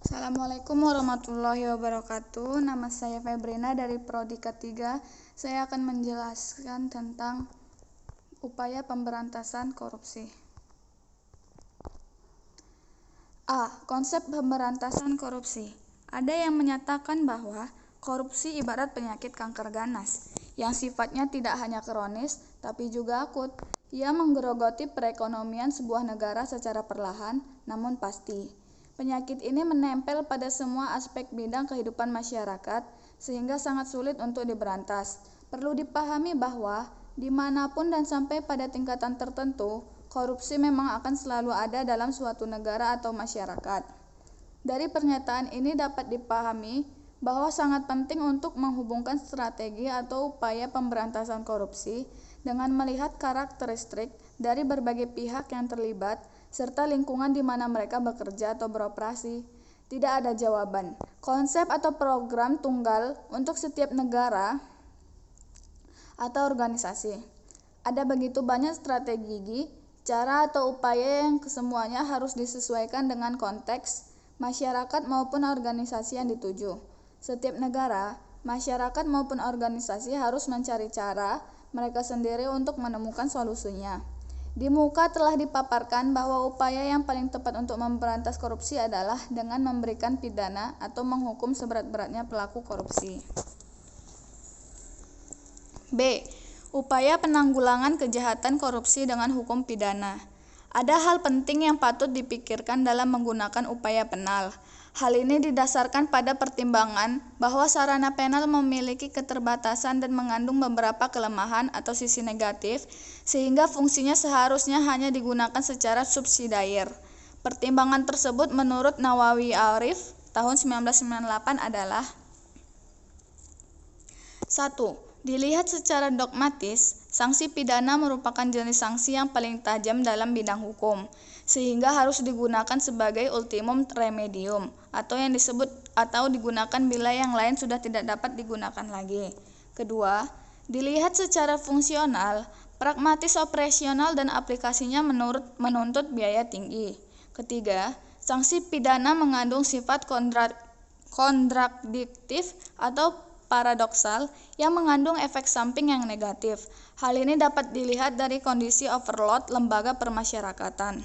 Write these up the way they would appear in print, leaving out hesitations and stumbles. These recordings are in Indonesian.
Assalamualaikum warahmatullahi wabarakatuh. Nama saya Febrina dari Prodi Ketiga. Saya akan menjelaskan tentang upaya pemberantasan korupsi. A. Konsep pemberantasan korupsi. Ada yang menyatakan bahwa korupsi ibarat penyakit kanker ganas, yang sifatnya tidak hanya kronis, tapi juga akut. Ia menggerogoti perekonomian sebuah negara secara perlahan, namun pasti. Penyakit ini menempel pada semua aspek bidang kehidupan masyarakat, sehingga sangat sulit untuk diberantas. Perlu dipahami bahwa dimanapun dan sampai pada tingkatan tertentu, korupsi memang akan selalu ada dalam suatu negara atau masyarakat. Dari pernyataan ini dapat dipahami bahwa sangat penting untuk menghubungkan strategi atau upaya pemberantasan korupsi dengan melihat karakteristik dari berbagai pihak yang terlibat serta lingkungan di mana mereka bekerja atau beroperasi. Tidak ada jawaban, konsep atau program tunggal untuk setiap negara atau organisasi. Ada begitu banyak strategi, cara atau upaya yang kesemuanya harus disesuaikan dengan konteks, masyarakat maupun organisasi yang dituju. Setiap negara, masyarakat maupun organisasi harus mencari cara mereka sendiri untuk menemukan solusinya. Di muka telah dipaparkan bahwa upaya yang paling tepat untuk memberantas korupsi adalah dengan memberikan pidana atau menghukum seberat-beratnya pelaku korupsi. B. Upaya penanggulangan kejahatan korupsi dengan hukum pidana. Ada hal penting yang patut dipikirkan dalam menggunakan upaya penal. Hal ini didasarkan pada pertimbangan bahwa sarana penal memiliki keterbatasan dan mengandung beberapa kelemahan atau sisi negatif, sehingga fungsinya seharusnya hanya digunakan secara subsidiar. Pertimbangan tersebut menurut Nawawi Arif tahun 1998 adalah: 1. Dilihat secara dogmatis, sanksi pidana merupakan jenis sanksi yang paling tajam dalam bidang hukum, sehingga harus digunakan sebagai ultimum remedium atau yang disebut atau digunakan bila yang lain sudah tidak dapat digunakan lagi. Kedua, dilihat secara fungsional, pragmatis operasional dan aplikasinya menuntut biaya tinggi. Ketiga, sanksi pidana mengandung sifat kontradiktif atau paradoksal yang mengandung efek samping yang negatif. Hal ini dapat dilihat dari kondisi overload lembaga permasyarakatan.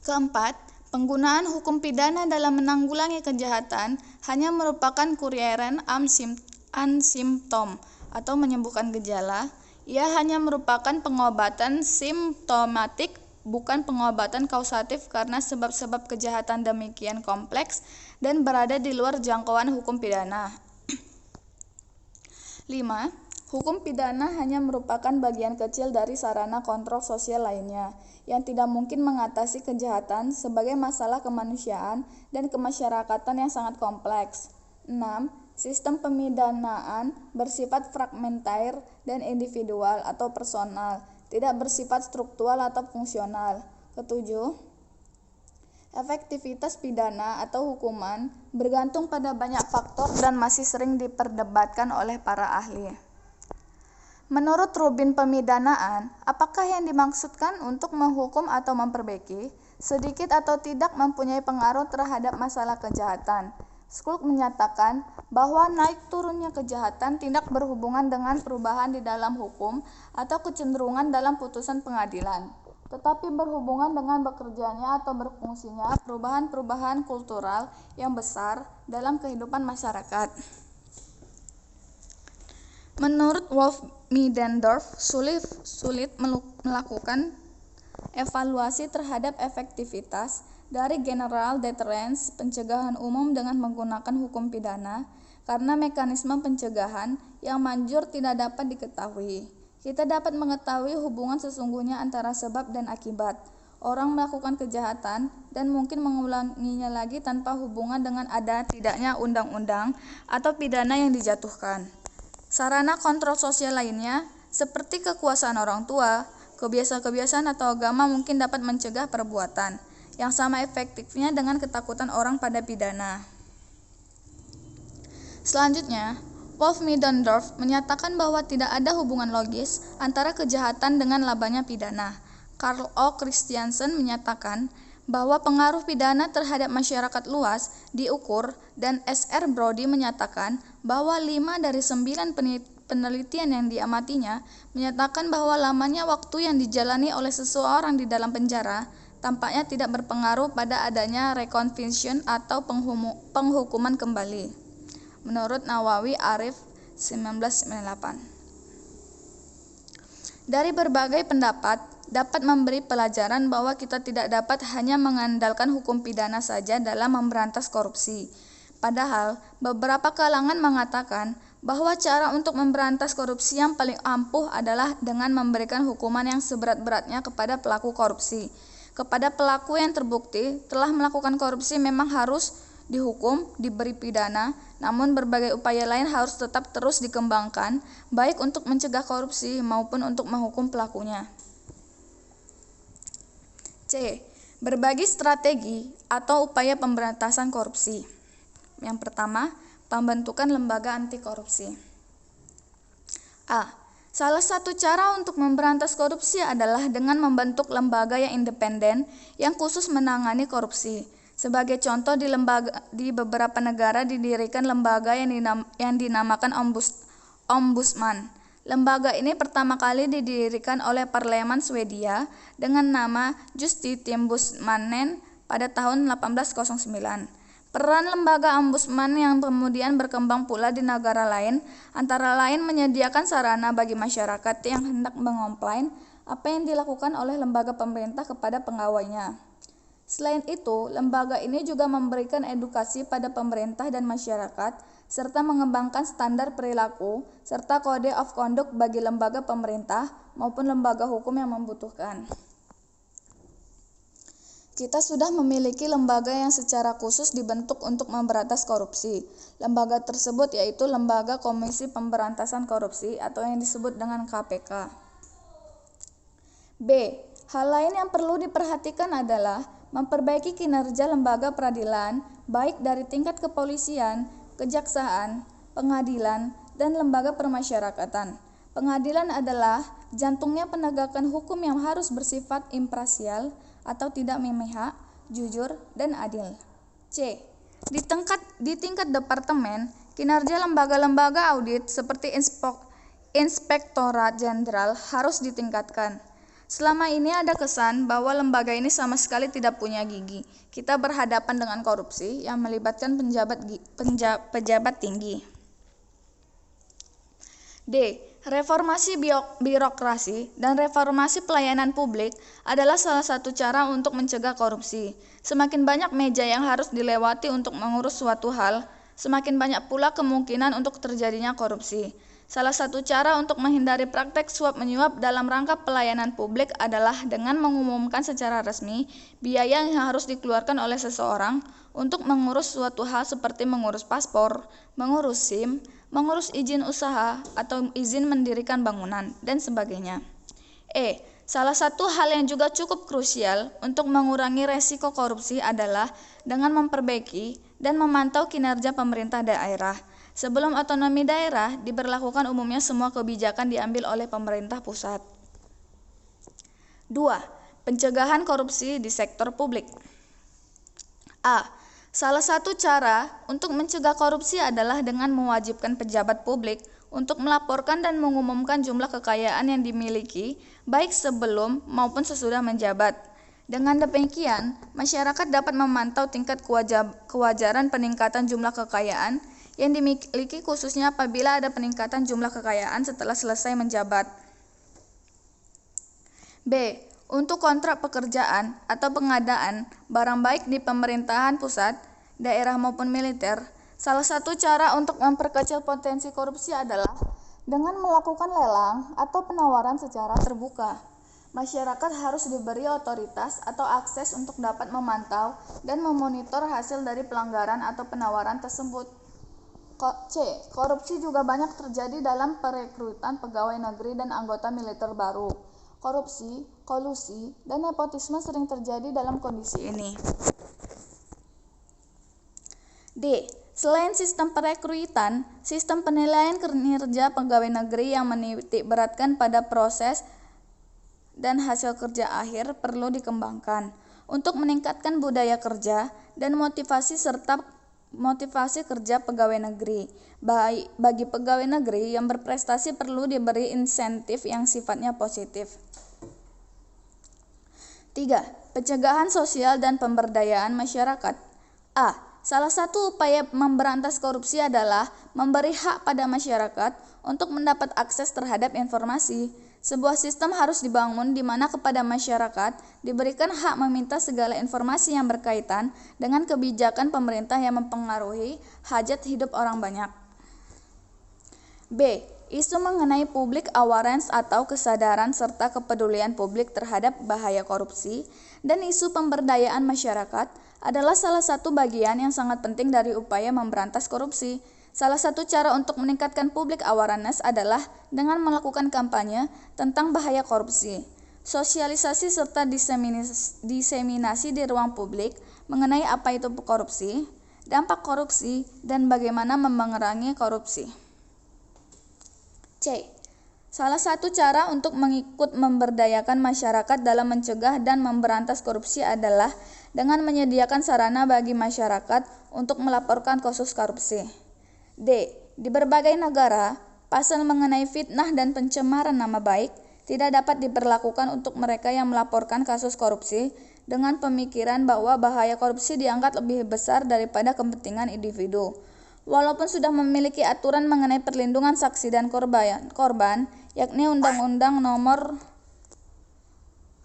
Keempat, penggunaan hukum pidana dalam menanggulangi kejahatan hanya merupakan curieren am symptom atau menyembuhkan gejala. Ia hanya merupakan pengobatan simptomatik, bukan pengobatan kausatif karena sebab-sebab kejahatan demikian kompleks dan berada di luar jangkauan hukum pidana. 5. Hukum pidana hanya merupakan bagian kecil dari sarana kontrol sosial lainnya yang tidak mungkin mengatasi kejahatan sebagai masalah kemanusiaan dan kemasyarakatan yang sangat kompleks. 6. Sistem pemidanaan bersifat fragmentair dan individual atau personal, tidak bersifat struktural atau fungsional. 7. Efektivitas pidana atau hukuman bergantung pada banyak faktor dan masih sering diperdebatkan oleh para ahli. Menurut Rubin pemidanaan, apakah yang dimaksudkan untuk menghukum atau memperbaiki, sedikit atau tidak mempunyai pengaruh terhadap masalah kejahatan. Skulk menyatakan bahwa naik turunnya kejahatan tidak berhubungan dengan perubahan di dalam hukum atau kecenderungan dalam putusan pengadilan, tetapi berhubungan dengan bekerjanya atau berfungsinya perubahan-perubahan kultural yang besar dalam kehidupan masyarakat. Menurut Wolf Middendorf, sulit melakukan evaluasi terhadap efektivitas dari general deterrence pencegahan umum dengan menggunakan hukum pidana karena mekanisme pencegahan yang manjur tidak dapat diketahui. Kita dapat mengetahui hubungan sesungguhnya antara sebab dan akibat. Orang melakukan kejahatan dan mungkin mengulanginya lagi tanpa hubungan dengan ada tidaknya undang-undang atau pidana yang dijatuhkan. Sarana kontrol sosial lainnya, seperti kekuasaan orang tua, kebiasaan-kebiasaan atau agama mungkin dapat mencegah perbuatan, yang sama efektifnya dengan ketakutan orang pada pidana. Selanjutnya, Wolf Middendorf menyatakan bahwa tidak ada hubungan logis antara kejahatan dengan labanya pidana. Karl O. Christiansen menyatakan bahwa pengaruh pidana terhadap masyarakat luas diukur, dan S.R. Brody menyatakan bahwa 5 dari 9 penelitian yang diamatinya menyatakan bahwa lamanya waktu yang dijalani oleh seseorang di dalam penjara tampaknya tidak berpengaruh pada adanya reconviction atau penghukuman kembali. Menurut Nawawi Arif 1998. Dari berbagai pendapat, dapat memberi pelajaran bahwa kita tidak dapat hanya mengandalkan hukum pidana saja dalam memberantas korupsi. Padahal, beberapa kalangan mengatakan bahwa cara untuk memberantas korupsi yang paling ampuh adalah dengan memberikan hukuman yang seberat-beratnya kepada pelaku korupsi. Kepada pelaku yang terbukti telah melakukan korupsi memang harus dihukum, diberi pidana, namun berbagai upaya lain harus tetap terus dikembangkan, baik untuk mencegah korupsi maupun untuk menghukum pelakunya. C. Berbagi strategi atau upaya pemberantasan korupsi. Yang pertama, pembentukan lembaga anti korupsi. A. Salah satu cara untuk memberantas korupsi adalah dengan membentuk lembaga yang independen yang khusus menangani korupsi. Sebagai contoh, di beberapa negara didirikan lembaga yang dinamakan ombudsman. Lembaga ini pertama kali didirikan oleh Parlemen Swedia dengan nama Justitieombudsmannen pada tahun 1809. Peran lembaga ombudsman yang kemudian berkembang pula di negara lain, antara lain menyediakan sarana bagi masyarakat yang hendak mengomplain apa yang dilakukan oleh lembaga pemerintah kepada pegawainya. Selain itu, lembaga ini juga memberikan edukasi pada pemerintah dan masyarakat, serta mengembangkan standar perilaku, serta kode of conduct bagi lembaga pemerintah maupun lembaga hukum yang membutuhkan. Kita sudah memiliki lembaga yang secara khusus dibentuk untuk memberantas korupsi. Lembaga tersebut yaitu Lembaga Komisi Pemberantasan Korupsi atau yang disebut dengan KPK. B. Hal lain yang perlu diperhatikan adalah memperbaiki kinerja lembaga peradilan, baik dari tingkat kepolisian, kejaksaan, pengadilan, dan lembaga permasyarakatan. Pengadilan adalah jantungnya penegakan hukum yang harus bersifat imparsial atau tidak memihak, jujur, dan adil. C. Di tingkat departemen, kinerja lembaga-lembaga audit seperti Inspektorat Jenderal harus ditingkatkan. Selama ini ada kesan bahwa lembaga ini sama sekali tidak punya gigi. Kita berhadapan dengan korupsi yang melibatkan pejabat tinggi. D. Reformasi birokrasi dan reformasi pelayanan publik adalah salah satu cara untuk mencegah korupsi. Semakin banyak meja yang harus dilewati untuk mengurus suatu hal, semakin banyak pula kemungkinan untuk terjadinya korupsi. Salah satu cara untuk menghindari praktek suap-menyuap dalam rangka pelayanan publik adalah dengan mengumumkan secara resmi biaya yang harus dikeluarkan oleh seseorang untuk mengurus suatu hal seperti mengurus paspor, mengurus SIM, mengurus izin usaha atau izin mendirikan bangunan, dan sebagainya. E. Salah satu hal yang juga cukup krusial untuk mengurangi resiko korupsi adalah dengan memperbaiki dan memantau kinerja pemerintah daerah. Sebelum otonomi daerah diberlakukan, umumnya semua kebijakan diambil oleh pemerintah pusat. 2. Pencegahan korupsi di sektor publik. A. Salah satu cara untuk mencegah korupsi adalah dengan mewajibkan pejabat publik untuk melaporkan dan mengumumkan jumlah kekayaan yang dimiliki, baik sebelum maupun sesudah menjabat. Dengan demikian, masyarakat dapat memantau tingkat kewajaran peningkatan jumlah kekayaan yang dimiliki, khususnya apabila ada peningkatan jumlah kekayaan setelah selesai menjabat. B. Untuk kontrak pekerjaan atau pengadaan barang baik di pemerintahan pusat, daerah maupun militer, salah satu cara untuk memperkecil potensi korupsi adalah dengan melakukan lelang atau penawaran secara terbuka. Masyarakat harus diberi otoritas atau akses untuk dapat memantau dan memonitor hasil dari pelanggaran atau penawaran tersebut. C. Korupsi juga banyak terjadi dalam perekrutan pegawai negeri dan anggota militer baru. Korupsi, kolusi, dan nepotisme sering terjadi dalam kondisi ini. D. Selain sistem perekrutan, sistem penilaian kinerja pegawai negeri yang menitik beratkan pada proses dan hasil kerja akhir perlu dikembangkan. untuk meningkatkan budaya kerja dan motivasi kerja pegawai negeri. Bagi pegawai negeri yang berprestasi perlu diberi insentif yang sifatnya positif. 3. Pencegahan sosial dan pemberdayaan masyarakat. A. Salah satu upaya memberantas korupsi adalah memberi hak pada masyarakat untuk mendapat akses terhadap informasi. Sebuah sistem harus dibangun di mana kepada masyarakat diberikan hak meminta segala informasi yang berkaitan dengan kebijakan pemerintah yang mempengaruhi hajat hidup orang banyak. B. Isu mengenai public awareness atau kesadaran serta kepedulian publik terhadap bahaya korupsi dan isu pemberdayaan masyarakat adalah salah satu bagian yang sangat penting dari upaya memberantas korupsi. Salah satu cara untuk meningkatkan public awareness adalah dengan melakukan kampanye tentang bahaya korupsi, sosialisasi serta diseminasi di ruang publik mengenai apa itu korupsi, dampak korupsi, dan bagaimana memerangi korupsi. C. Salah satu cara untuk mengikut memberdayakan masyarakat dalam mencegah dan memberantas korupsi adalah dengan menyediakan sarana bagi masyarakat untuk melaporkan kasus korupsi. D. Di berbagai negara, pasal mengenai fitnah dan pencemaran nama baik tidak dapat diberlakukan untuk mereka yang melaporkan kasus korupsi dengan pemikiran bahwa bahaya korupsi dianggap lebih besar daripada kepentingan individu. Walaupun sudah memiliki aturan mengenai perlindungan saksi dan korban, yakni Undang-Undang Nomor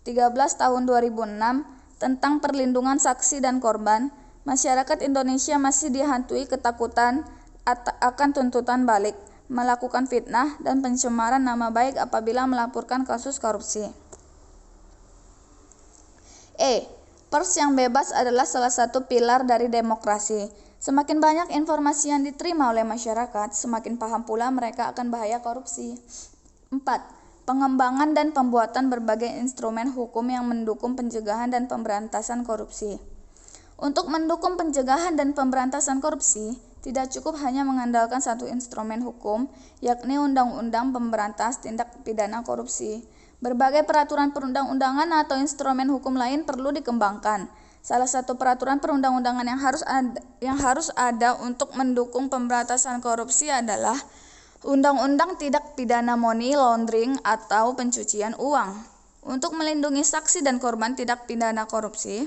13 Tahun 2006 tentang perlindungan saksi dan korban, masyarakat Indonesia masih dihantui ketakutan akan tuntutan balik, melakukan fitnah dan pencemaran nama baik apabila melaporkan kasus korupsi. E. Pers yang bebas adalah salah satu pilar dari demokrasi. Semakin banyak informasi yang diterima oleh masyarakat, semakin paham pula mereka akan bahaya korupsi. 4. Pengembangan dan pembuatan berbagai instrumen hukum yang mendukung pencegahan dan pemberantasan korupsi. Untuk mendukung pencegahan dan pemberantasan korupsi, tidak cukup hanya mengandalkan satu instrumen hukum, yakni Undang-Undang Pemberantas Tindak Pidana Korupsi. Berbagai peraturan perundang-undangan atau instrumen hukum lain perlu dikembangkan. Salah satu peraturan perundang-undangan yang harus ada untuk mendukung pemberantasan korupsi adalah Undang-Undang Tindak Pidana Money Laundering atau pencucian uang. Untuk melindungi saksi dan korban tindak pidana korupsi,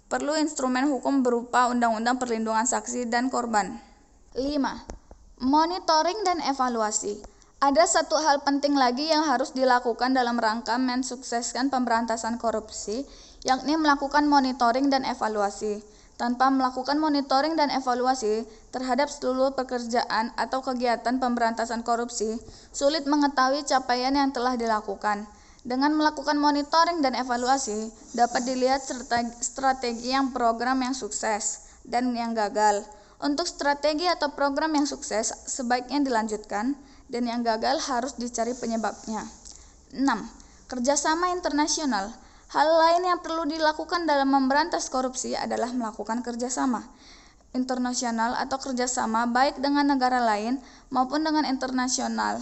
perlu instrumen hukum berupa Undang-Undang Perlindungan Saksi dan Korban. 5. Monitoring dan evaluasi. Ada satu hal penting lagi yang harus dilakukan dalam rangka mensukseskan pemberantasan korupsi, yakni melakukan monitoring dan evaluasi. Tanpa melakukan monitoring dan evaluasi terhadap seluruh pekerjaan atau kegiatan pemberantasan korupsi, sulit mengetahui capaian yang telah dilakukan. Dengan melakukan monitoring dan evaluasi, dapat dilihat strategi program yang sukses dan yang gagal. Untuk strategi atau program yang sukses sebaiknya dilanjutkan, dan yang gagal harus dicari penyebabnya. 6. Kerjasama internasional. Hal lain yang perlu dilakukan dalam memberantas korupsi adalah melakukan kerjasama internasional atau kerjasama baik dengan negara lain maupun dengan internasional.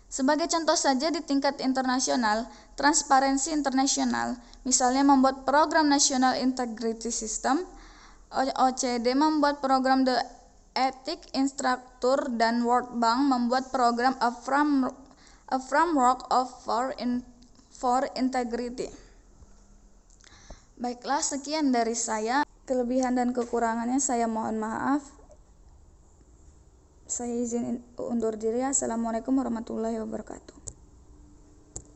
Sebagai contoh saja di tingkat internasional, Transparency International misalnya membuat program National Integrity System, OECD membuat program The Ethic Instructor, dan World Bank membuat program A Framework for Integrity. Baiklah, sekian dari saya. Kelebihan dan kekurangannya saya mohon maaf. Saya izin undur diri. Assalamualaikum warahmatullahi wabarakatuh.